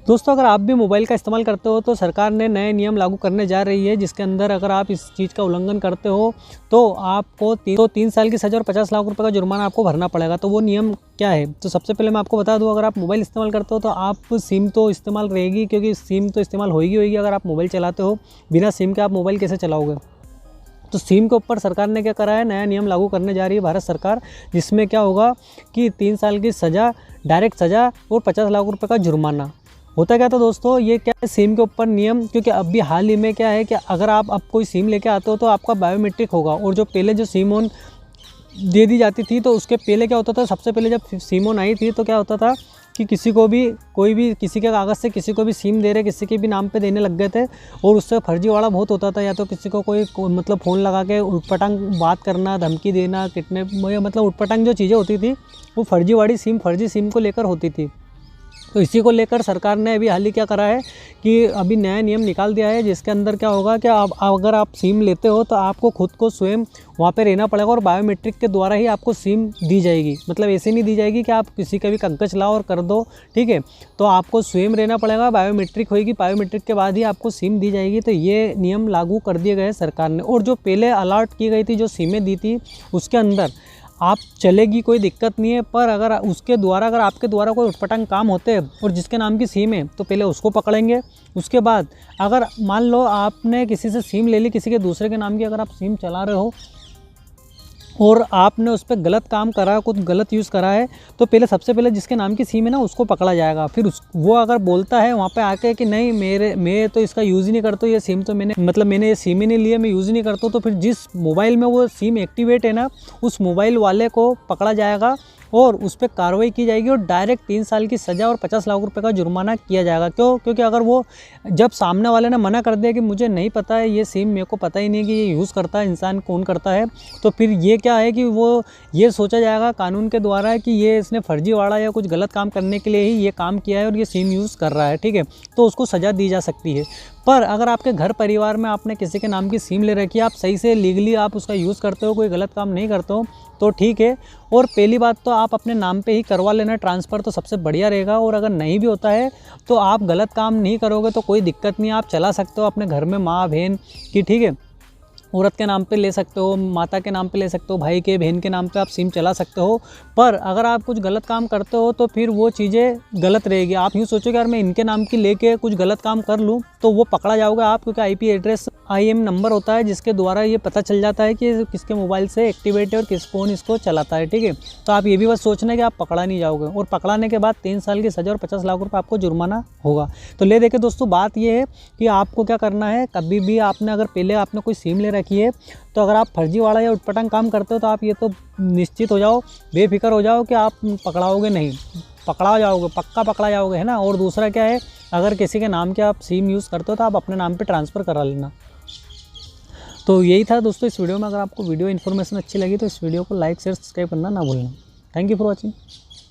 दोस्तों अगर आप भी मोबाइल का इस्तेमाल करते हो तो सरकार ने नए नियम लागू करने जा रही है, जिसके अंदर अगर आप इस चीज़ का उल्लंघन करते हो तो आपको 3 साल की सज़ा और 50 लाख रुपए का जुर्माना आपको भरना पड़ेगा। तो वो नियम क्या है? तो सबसे पहले मैं आपको बता दूं, अगर आप मोबाइल इस्तेमाल करते हो तो आप सिम तो इस्तेमाल रहेगी, क्योंकि सिम तो इस्तेमाल होगी अगर आप मोबाइल चलाते हो। बिना सिम के आप मोबाइल कैसे चलाओगे? तो सिम के ऊपर सरकार ने क्या करा है, नया नियम लागू करने जा रही है भारत सरकार, जिसमें क्या होगा कि 3 साल की सज़ा, डायरेक्ट सज़ा और 50 लाख रुपए का जुर्माना। होता क्या था दोस्तों, ये क्या है सिम के ऊपर नियम, क्योंकि अभी हाल ही में क्या है कि अगर आप अब कोई सिम लेके आते हो तो आपका बायोमेट्रिक होगा। और जो पहले जो सिम ऑन दे दी जाती थी, तो उसके पहले क्या होता था, सबसे पहले जब सिम ऑन आई थी तो क्या होता था कि किसी को भी कोई भी किसी के कागज़ से किसी को भी सिम दे रहे, किसी के भी नाम पे देने लग गए थे। और उससे फर्जीवाड़ा बहुत होता था, या तो किसी को मतलब फ़ोन लगा के उटपटांग बात करना, धमकी देना, कितने मतलब उटपटांग जो चीज़ें होती थी वो फर्जी सिम को लेकर होती थी। तो इसी को लेकर सरकार ने अभी हाल ही क्या करा है कि अभी नया नियम निकाल दिया है, जिसके अंदर क्या होगा कि अगर आप सिम लेते हो तो आपको खुद को स्वयं वहाँ पे रहना पड़ेगा और बायोमेट्रिक के द्वारा ही आपको सिम दी जाएगी। मतलब ऐसे नहीं दी जाएगी कि आप किसी का भी कागज लाओ और कर दो, ठीक है। तो आपको स्वयं रहना पड़ेगा, बायोमेट्रिक होगी, बायोमेट्रिक के बाद ही आपको सिम दी जाएगी। तो ये नियम लागू कर दिए गए सरकार ने। और जो पहले अलॉट की गई थी, जो सिमें दी थी, उसके अंदर आप चलेगी, कोई दिक्कत नहीं है। पर अगर उसके द्वारा अगर आपके द्वारा कोई उटपटांग काम होते हैं और जिसके नाम की सिम है, तो पहले उसको पकड़ेंगे। उसके बाद अगर मान लो आपने किसी से सिम ले ली, किसी के दूसरे के नाम की अगर आप सिम चला रहे हो और आपने उस पर गलत काम करा, कुछ गलत यूज़ करा है, तो पहले सबसे पहले जिसके नाम की सिम है ना, उसको पकड़ा जाएगा। फिर वो अगर बोलता है वहाँ पे आके कि नहीं मैं तो इसका यूज़ ही नहीं करता, ये सिम तो मैंने ये सिम ही नहीं लिया, मैं यूज़ ही नहीं करता, तो फिर जिस मोबाइल में वो सिम एक्टिवेट है ना, उस मोबाइल वाले को पकड़ा जाएगा और उस पर कार्रवाई की जाएगी और डायरेक्ट 3 साल की सज़ा और 50 लाख रुपए का जुर्माना किया जाएगा। क्यों? क्योंकि अगर वो जब सामने वाले ने मना कर दिया कि मुझे नहीं पता है, ये सिम मेरे को पता ही नहीं कि ये यूज़ करता है इंसान कौन करता है, तो फिर ये क्या है कि वो ये सोचा जाएगा कानून के द्वारा कि ये इसने फर्जीवाड़ा या कुछ गलत काम करने के लिए ही ये काम किया है और ये सिम यूज़ कर रहा है, ठीक है। तो उसको सज़ा दी जा सकती है। पर अगर आपके घर परिवार में आपने किसी के नाम की सिम ले रखी है, आप सही से लीगली आप उसका यूज़ करते हो, कोई गलत काम नहीं करते हो, तो ठीक है। और पहली बात तो आप अपने नाम पे ही करवा लेना ट्रांसफ़र, तो सबसे बढ़िया रहेगा। और अगर नहीं भी होता है तो आप गलत काम नहीं करोगे तो कोई दिक्कत नहीं, आप चला सकते हो अपने घर में माँ बहन की, ठीक है। औरत के नाम पे ले सकते हो, माता के नाम पे ले सकते हो, भाई के बहन के नाम पे आप सिम चला सकते हो। पर अगर आप कुछ गलत काम करते हो तो फिर वो चीज़ें गलत रहेगी। आप यूँ सोचो कि यार मैं इनके नाम की लेके कुछ गलत काम कर लूँ, तो वो पकड़ा जाओगे आप, क्योंकि IP एड्रेस IM नंबर होता है जिसके द्वारा ये पता चल जाता है कि किसके मोबाइल से एक्टिवेट है और कौन इसको चलाता है, ठीक है। तो आप ये भी बस सोचना है कि आप पकड़ा नहीं जाओगे, और पकड़ाने के बाद 3 साल की सज़ा और 50 लाख रुपये आपको जुर्माना होगा। तो ले देखे दोस्तों, बात ये है कि आपको क्या करना है, कभी भी आपने अगर पहले आपने कोई सिम ले रखी है, तो अगर आप फर्जीवाड़ा या उटपटांग काम करते हो तो आप ये तो निश्चित हो जाओ, बेफिक्र हो जाओ कि आप पकड़ाओगे नहीं, पकड़ा जाओगे, पक्का पकड़ा जाओगे, है ना। और दूसरा क्या है, अगर किसी के नाम के आप सिम यूज़ करते हो तो आप अपने नाम पे ट्रांसफ़र करा लेना। तो यही था दोस्तों इस वीडियो में। अगर आपको वीडियो इन्फॉर्मेशन अच्छी लगी तो इस वीडियो को लाइक शेयर सब्सक्राइब करना ना भूलना। Thank you for watching.